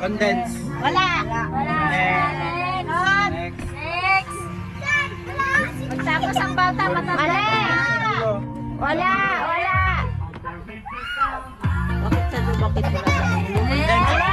Condense. Wala. Next. Magtapos ang bata, matanda. Wala. Bakit wala?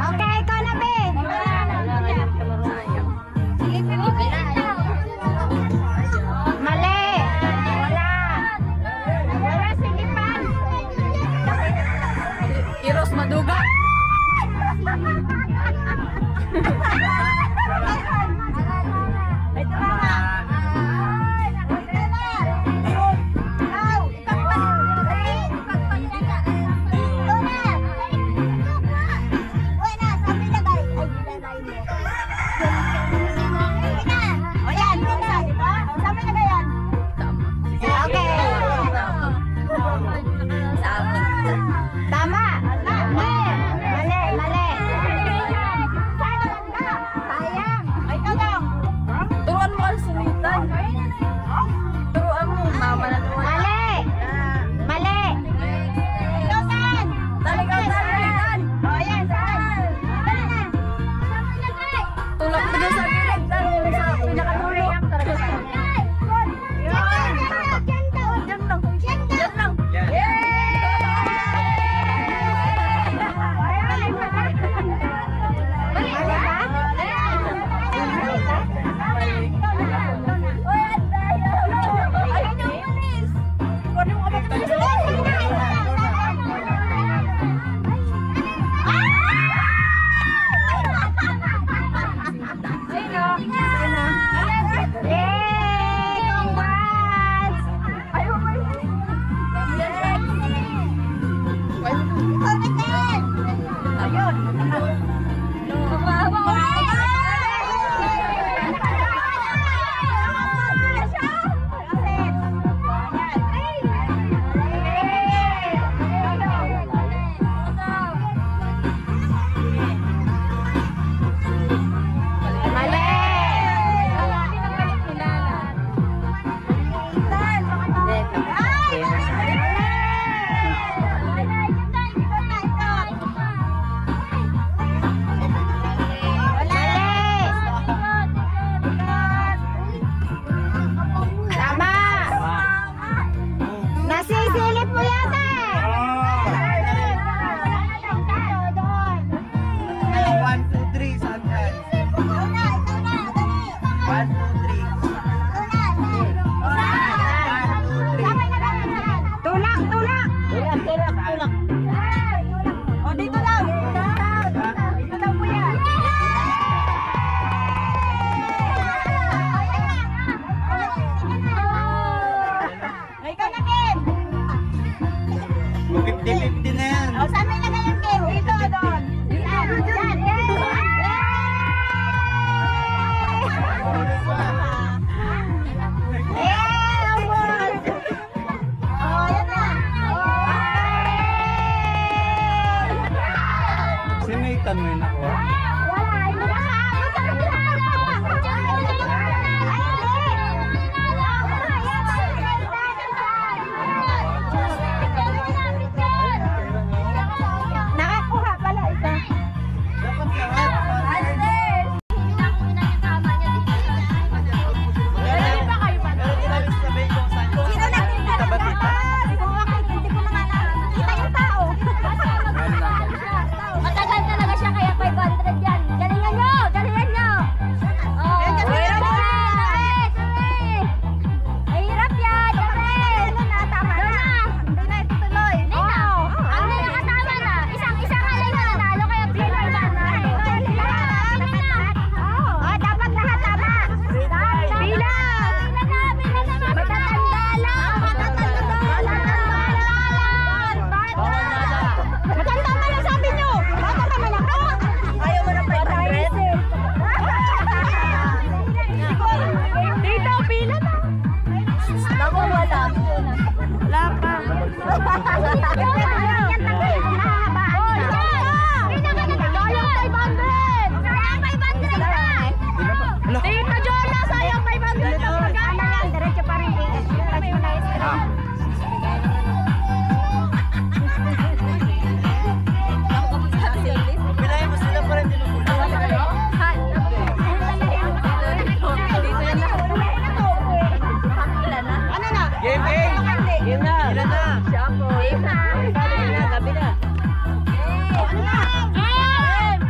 Okay, ikaw na, be. Mali. Wala silipan. Iros Maduga. Tita Jola, sayang 500 na magana. Diretso pa rin. Pilahin mo sila pa rin din ang Ano na? Game na! Ilan na? Game na. Gabi na. Ano na? Game!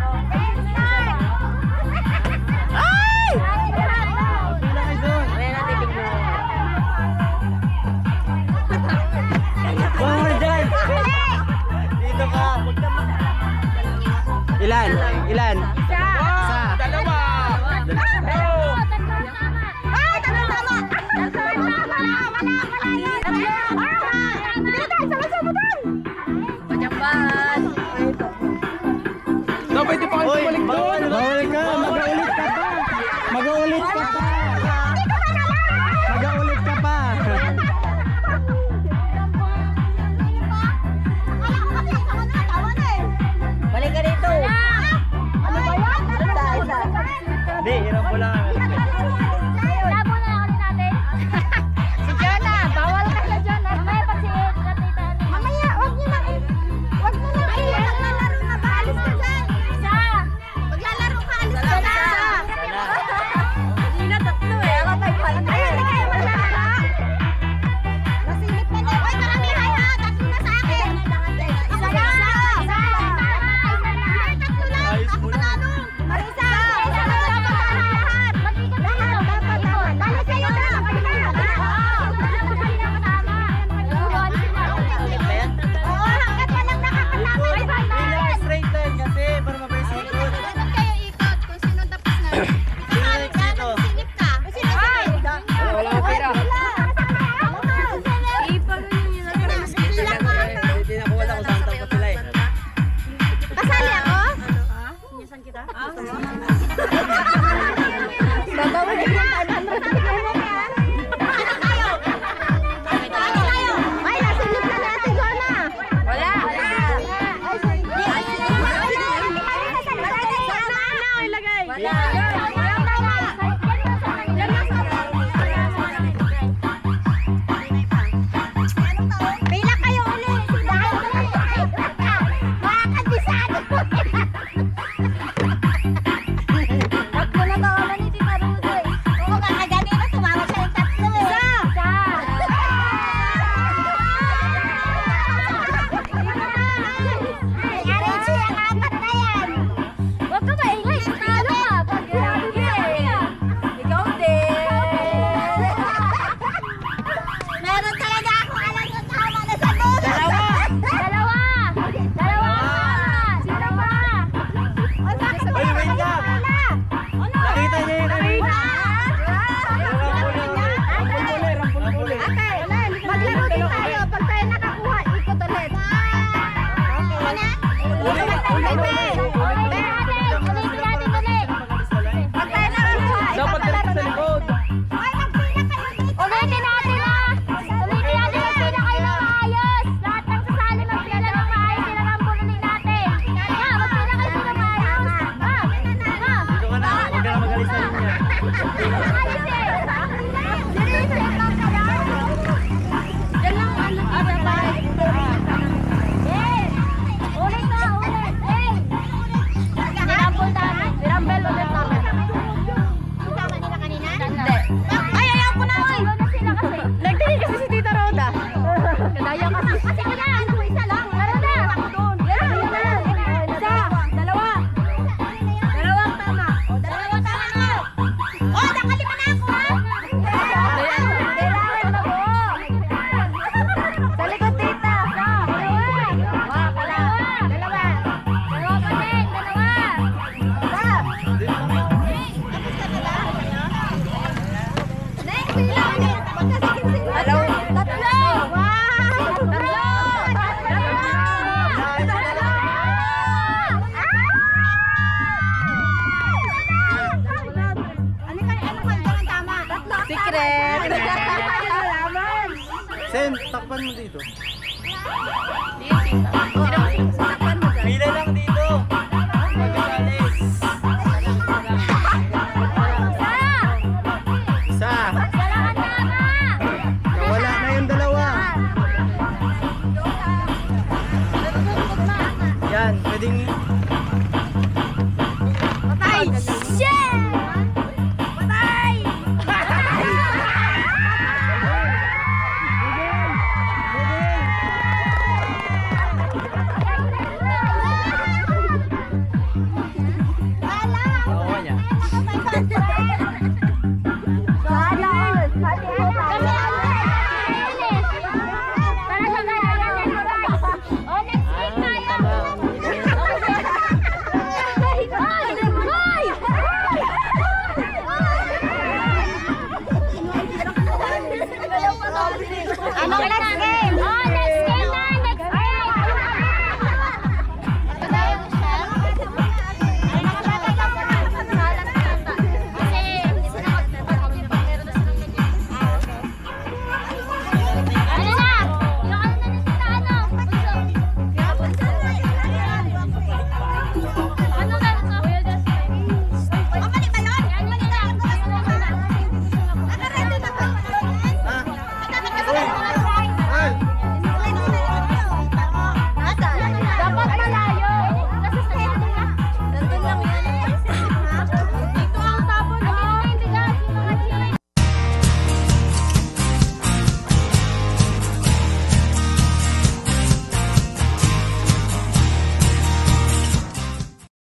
Ay! Pila kayo doon. Bawal dyan! Dito ka. Ilan? Ilan? Isa. Dalawa! Ay, tatlo tama. Wala. Dito, sama-sama doon. Pajamban. Pwede pa kayo bumalik doon. Bawal ka. Mag-uulit ka pa. Mag-uulit ka pa. Balik ka dito. Ano ba yan? Isa. Hindi, hirap ko lang. Labo na ulit natin. Si Jonah, bawal ka sa Jonah. Mamaya pag si Tita. Mamaya, wag niyo lang. Wag mo lang. Ay, maglalaro na ba? Alis ka dyan. Isa. Maglalaro ka, alis ka na. Hindi na tatlo eh. Ako tayo pala. Ayun, hindi kayo maglalaro. Nasilip na na. Ay, maramihan ha. Tatlo na sa akin. Isa na. Tatlo lang. Ayos Ako mo lang. panalo. Marisa. Isa na dapat lahat. Lahat dapat lahat. Balik kayo na. Oo, hanggat walang nakakalaban. Ilang straight line kasi para mabilis ikot. Dapat kayo ikot kung sino tapos na. Sino dito? Sinip ka. Ay! Wala akong pera. Hindi na kuwala kung saan tapos sila eh. Kasali ako? Gagawin ko yung 500. Ano tayo? Ay, nasilip na natin, Jonah. Wala. Pila kayo ulit. Makakadisado. Tatlo na tawanan ni Tita Ruday. Oo, kakaganina tumawag siya yung tatlo eh. Isa. Archie, ang apat na yan. Huwag ka maingay. Talo ka. Pag ikaw din. Meron talaga ako alam kung tama na sa dulo. Dalawa. Sino ba? Ay, bakit Ay, wala wait kayo ka. pala? Nakita niyo yun. Ate, maglaro din tayo. Pag tayo nakakuha, ikot ulit. Ulit natin ulit. Pag tayo nakakuha, Dapat ipakalaro sa natin. likod. Ay, magpila kayo dito. Ulitin natin ah. Ulitin natin, magpila kayo ng maayos. Lahat ng sasali, magpila ng maayos. Sinarambol ulit natin. Magpila kayo ng maayos. Dito ka na. Huwag ka na magalis sa linya. Alis eh. Diretso lang ka lang. Yan lang ano. Yes. Ulit na, ulit. Sinarambol natin. Sinarambol ulit natin. Kasama nila kanina? Hindi. Ay, ayaw ko na, oy. Nagtingin kasi si Tita Roda. Kadaya kasi. Kasi ka na. Isa lang. Laro na. Isa. Dalawa. Dalawang tama. Dalawang tama nga. Oh, nakalima na ako, ha? Kailangan na po. Sa likod, Tita. Dalawa. Dalawa. Dalawa pa din. Dalawa. Hello? Tatlo! Wow! Tatlo! Ano tama? Secret! Sen, takpan mo dito. Pila lang dito. Magkakalis. Isa. Nawala na yung dalawa. Yan, pwedeng